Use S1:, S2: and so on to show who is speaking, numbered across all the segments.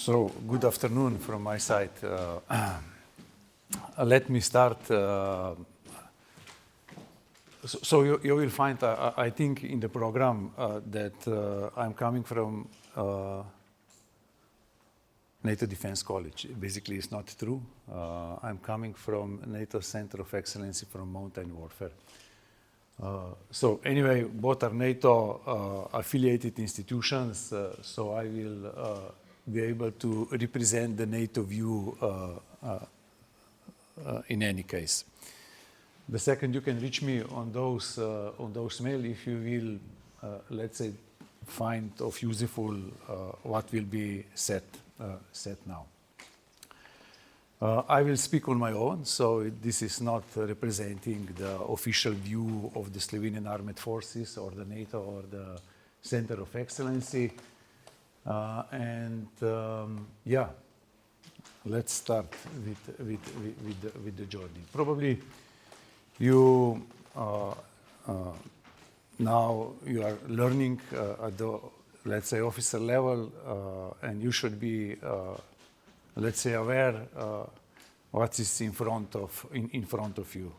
S1: So, good afternoon from my side. Let me start. So you will find, I think, in the program that I'm coming from NATO Defense College. Basically, it's not true. I'm coming from NATO Center of Excellency from Mountain Warfare. So anyway, both are NATO affiliated institutions, so I will be able to represent the NATO view in any case. The second, you can reach me on those mail if you will, let's say, find of useful what will be said now. I will speak on my own, so this is not representing the official view of the Slovenian Armed Forces or the NATO or the Center of Excellency. Yeah, let's start with the journey. Probably you now you are learning at the, let's say, officer level, and you should be let's say, aware what is in front of you.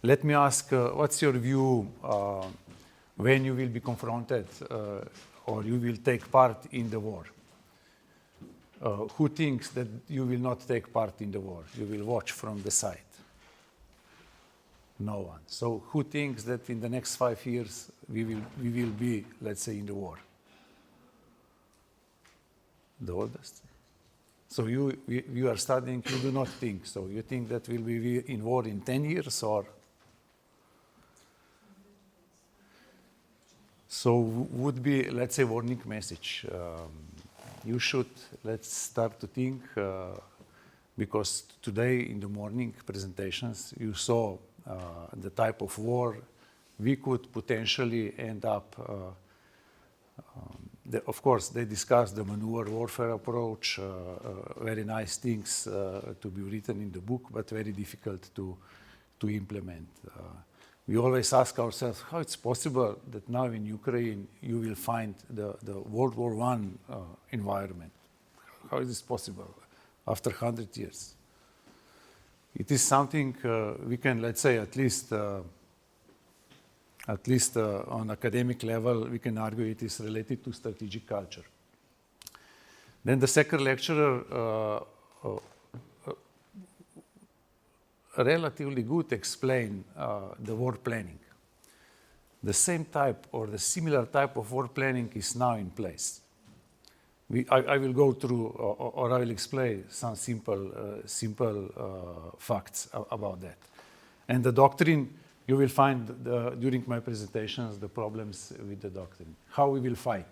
S1: Let me ask, what's your view when you will be confronted or you will take part in the war? Who thinks that you will not take part in the war? You will watch from the side. No one. So who thinks that in the next 5 years we will be, let's say, in the war? The oldest. So you are studying, you do not think. So you think that we'll be in war in 10 years or? So would be, let's say, warning message. You should, let's start to think, because today in the morning presentations, you saw the type of war we could potentially end up. Of course, they discussed the maneuver warfare approach, very nice things to be written in the book, but very difficult to implement. We always ask ourselves how it's possible that now in Ukraine you will find the World War I environment. How is this possible after 100 years? It is something we can, let's say, at least on academic level, we can argue it is related to strategic culture. Then the second lecturer relatively good explained the war planning. The same type or the similar type of war planning is now in place. I will go through or I will explain some simple facts about that. And the doctrine, you will find during my presentations the problems with the doctrine. How we will fight.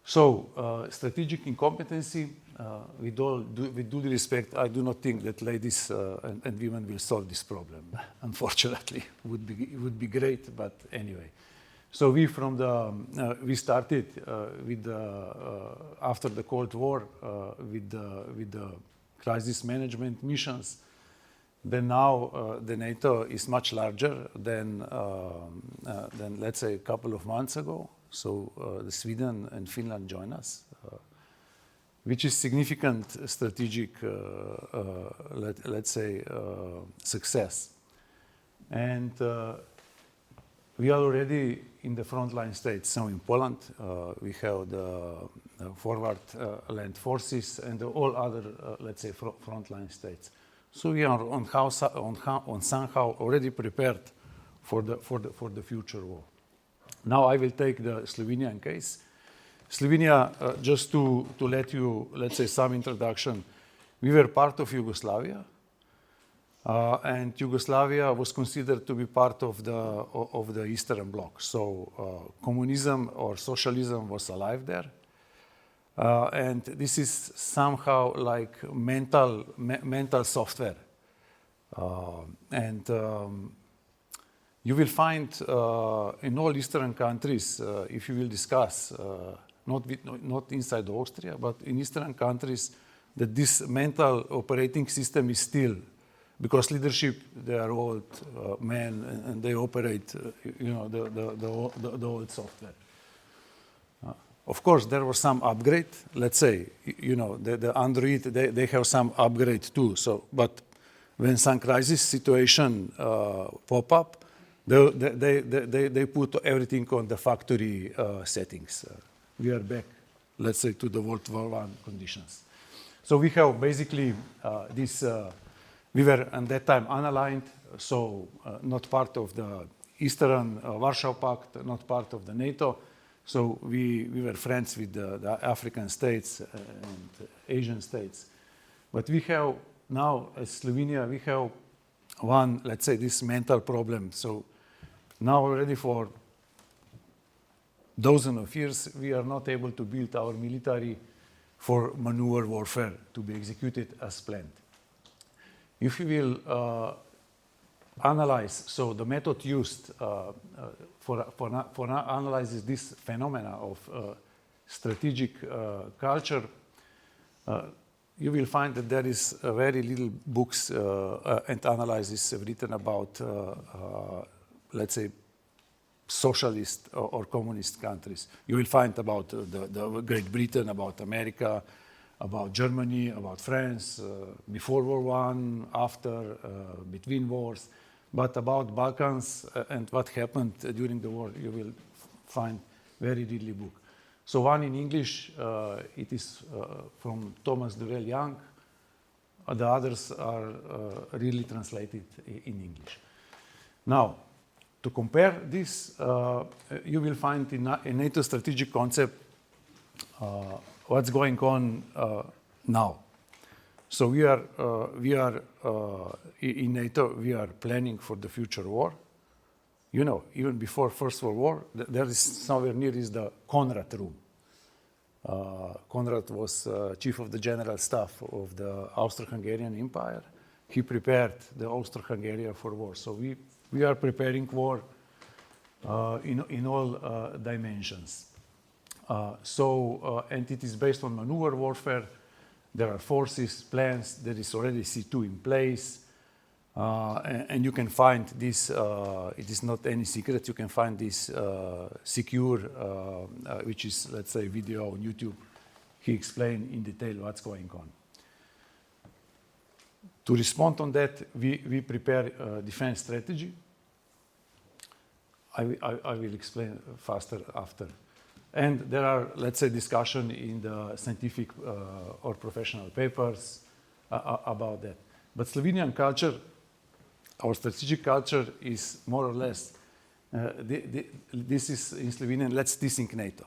S1: So, strategic incompetency, with due respect, I do not think that ladies and women will solve this problem. Unfortunately, would be great, but anyway. So we started with after the Cold War with the crisis management missions. Then now the NATO is much larger than let's say a couple of months ago. So Sweden and Finland join us, which is significant strategic, let's say, success. And we are already in the frontline states. So in Poland, we have the forward land forces and all other, let's say, frontline states. So we are on somehow already prepared for the future war. Now I will take the Slovenian case. Slovenia, just to let you, let's say, some introduction. We were part of Yugoslavia, and Yugoslavia was considered to be part of the Eastern Bloc. So communism or socialism was alive there. And this is somehow like mental software. You will find in all Eastern countries, if you will discuss, not inside Austria, but in Eastern countries, that this mental operating system is still, because leadership, they are old men and they operate, the old software. Of course, there was some upgrade. Let's say, you know, the Android, they have some upgrade too. So, but when some crisis situation pop up, they put everything on the factory settings. We are back, let's say, to the World War I conditions. So we have basically this, we were at that time unaligned, so not part of the Eastern Warsaw Pact, not part of the Nato. So we were friends with the African states and Asian states. But we have now, as Slovenia, we have one, let's say, this mental problem. So now already for dozens of years, we are not able to build our military for maneuver warfare to be executed as planned. If you will analyze, so the method used for analyzing this phenomena of strategic culture, you will find that there is very little books and analysis written about, let's say, socialist or communist countries. You will find about the Great Britain, about America, about Germany, about France, before War I, after, between wars. But about Balkans and what happened during the war, you will find very little book. So one in English, it is from Thomas Durrell Young. The others are really translated in English. Now, to compare this, you will find in NATO strategic concept what's going on now. So we are in NATO, we are planning for the future war. You know, even before First World War, there is somewhere near is the Conrad room. Conrad was chief of the general staff of the Austro-Hungarian Empire. He prepared the Austro-Hungarian for war. So we are preparing war in all dimensions. And it is based on maneuver warfare. There are forces, plans, there is already C2 in place. And you can find this, it is not any secret, you can find this secure, which is, let's say, video on YouTube. He explained in detail what's going on. To respond on that, we prepare a defense strategy. I will explain faster after. And there are, let's say, discussion in the scientific or professional papers about that. But Slovenian culture, our strategic culture is more or less, this is in Slovenian, let's dethink NATO.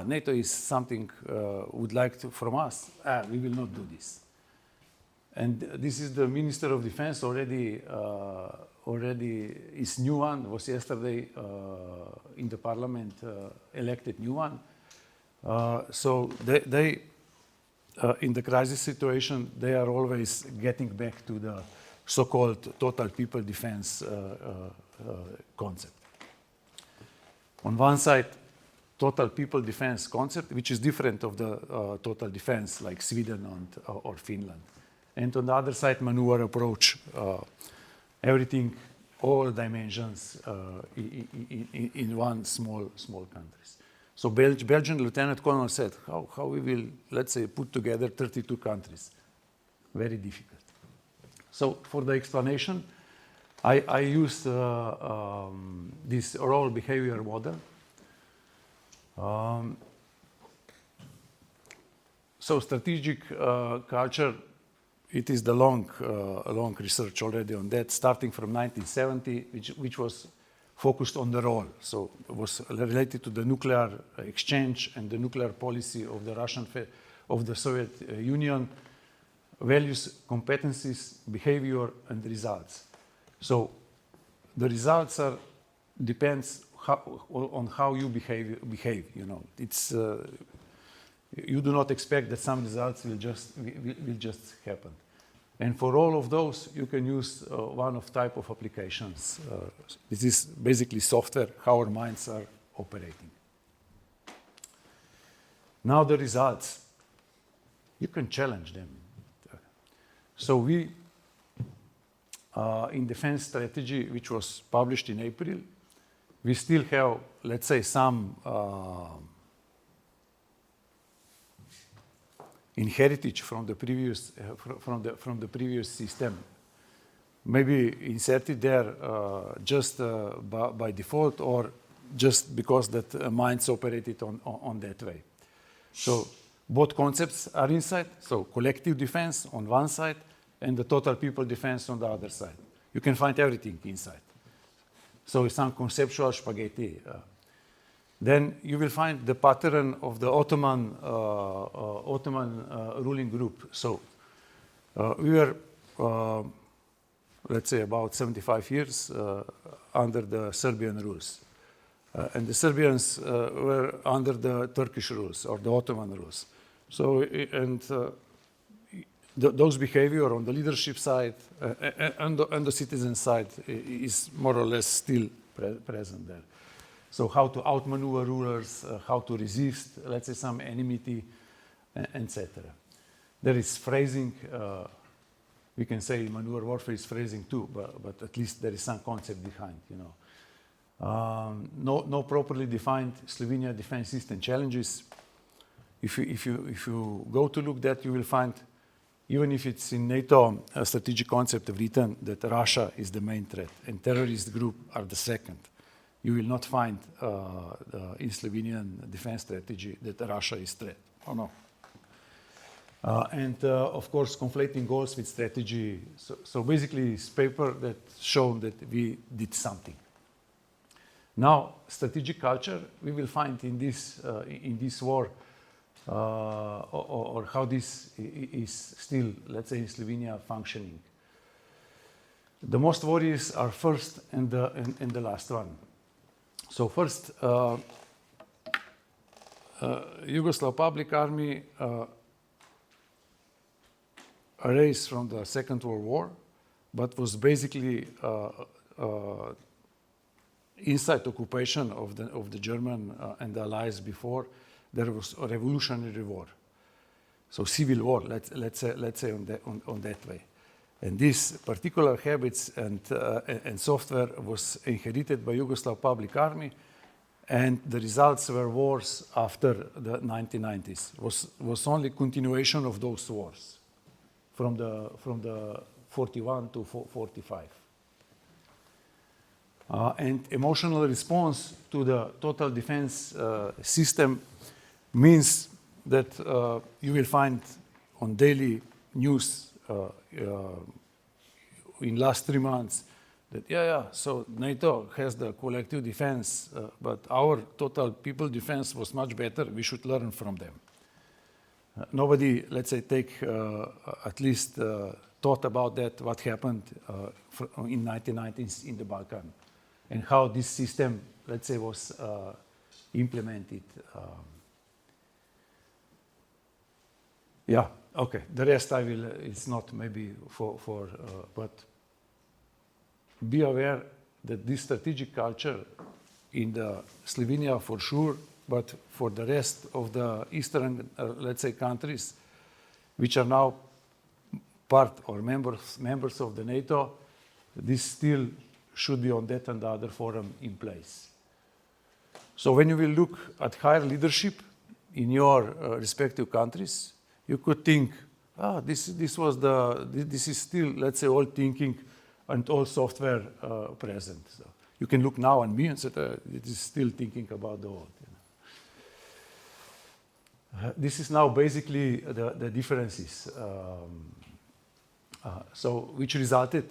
S1: NATO is something would like to from us. We will not do this. And this is the Minister of Defense already is new one, was yesterday in the parliament elected new one. So they in the crisis situation, they are always getting back to the so-called total people defense concept. On one side, total people defense concept, which is different of the total defense like Sweden or Finland. And on the other side, maneuver approach, everything, all dimensions in one small countries. So Belgian Lieutenant Colonel said, how we will, let's say, put together 32 countries. Very difficult. So for the explanation, I used this role behavior model. So strategic culture, it is the long research already on that, starting from 1970, which was focused on the role. So it was related to the nuclear exchange and the nuclear policy of the Soviet Union, values, competencies, behavior, and results. So the results depends on how you behave. You know, it's you do not expect that some results will just happen. And for all of those, you can use one of type of applications. This is basically software, how our minds are operating. Now the results, you can challenge them. So we, in defense strategy, which was published in April, we still have, let's say, some inherited from the previous from the previous system, maybe inserted there just by default or just because that minds operated on that way. So both concepts are inside. So collective defense on one side and the total people defense on the other side. You can find everything inside. So it's some conceptual spaghetti. Then you will find the pattern of the Ottoman ruling group. So we were, let's say, about 75 years under the Serbian rules. And the Serbians were under the Turkish rules or the Ottoman rules. So, those behavior on the leadership side and the citizen side is more or less still present there. So how to outmaneuver rulers, how to resist, let's say, some enmity, etc. There is phrasing. We can say maneuver warfare is phrasing too, but at least there is some concept behind, you know. No properly defined Slovenia defense system challenges. If you go to look that, you will find, even if it's in NATO, a strategic concept written that Russia is the main threat and terrorist group are the second. You will not find in Slovenian defense strategy that Russia is threat. Oh no. And of course, conflating goals with strategy. So basically, it's paper that shown that we did something. Now, strategic culture we will find in this war, or how this is still, let's say, in Slovenia functioning. The most worries are first and the last one. So first, Yugoslav Public Army arose from the Second World War, but was basically inside occupation of the German and the Allies before. There was a revolutionary war, so civil war. Let's say on that way. And these particular habits and software was inherited by Yugoslav Public Army, and the results were wars after the 1990s. Was only continuation of those wars from the 41 to 45. And emotional response to the total defense system means that you will find on daily news in last 3 months that so NATO has the collective defense, but our total people defense was much better. We should learn from them. Nobody, let's say, take at least thought about that, what happened in 1990s in the Balkan, and how this system, let's say, was implemented. Okay. The rest I will. It's not maybe but be aware that this strategic culture in the Slovenia for sure, but for the rest of the eastern, let's say, countries, which are now part or members of the NATO, this still should be on that and the other forum in place. So when you will look at higher leadership in your respective countries, you could think, this is still, let's say, all thinking and all software present. So you can look now on me and say, it is still thinking about the old. You know. This is now basically the differences. So which resulted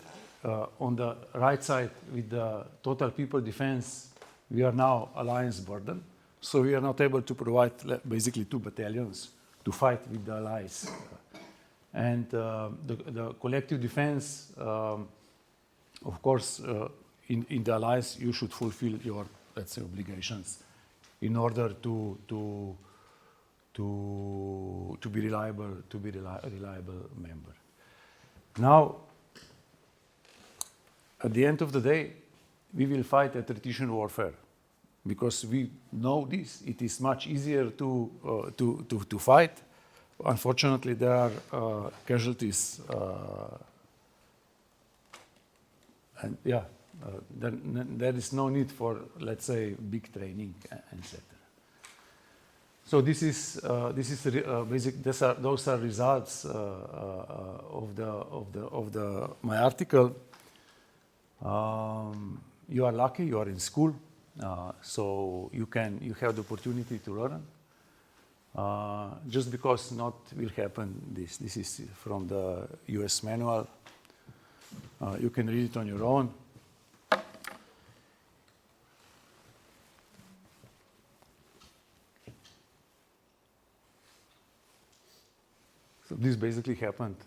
S1: on the right side with the total people defense, we are now alliance burden. So we are not able to provide basically 2 battalions to fight with the allies. And the collective defense, of course, in the allies, you should fulfill your, let's say, obligations in order to be reliable, reliable member. Now, at the end of the day, we will fight attrition warfare because we know this. It is much easier to fight. Unfortunately, there are casualties, and there is no need for, let's say, big training, etc. So this is basic. Those are results of my article. You are lucky. You are in school, so you have the opportunity to learn. Just because not will happen. This is from the U.S. manual. You can read it on your own. So this basically happened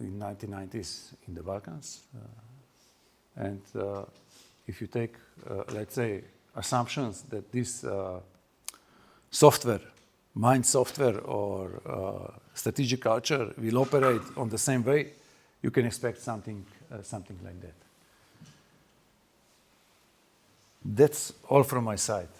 S1: in 1990s in the Balkans. And if you take, let's say, assumptions that this software, mind software or strategic culture will operate on the same way, you can expect something like that. That's all from my side.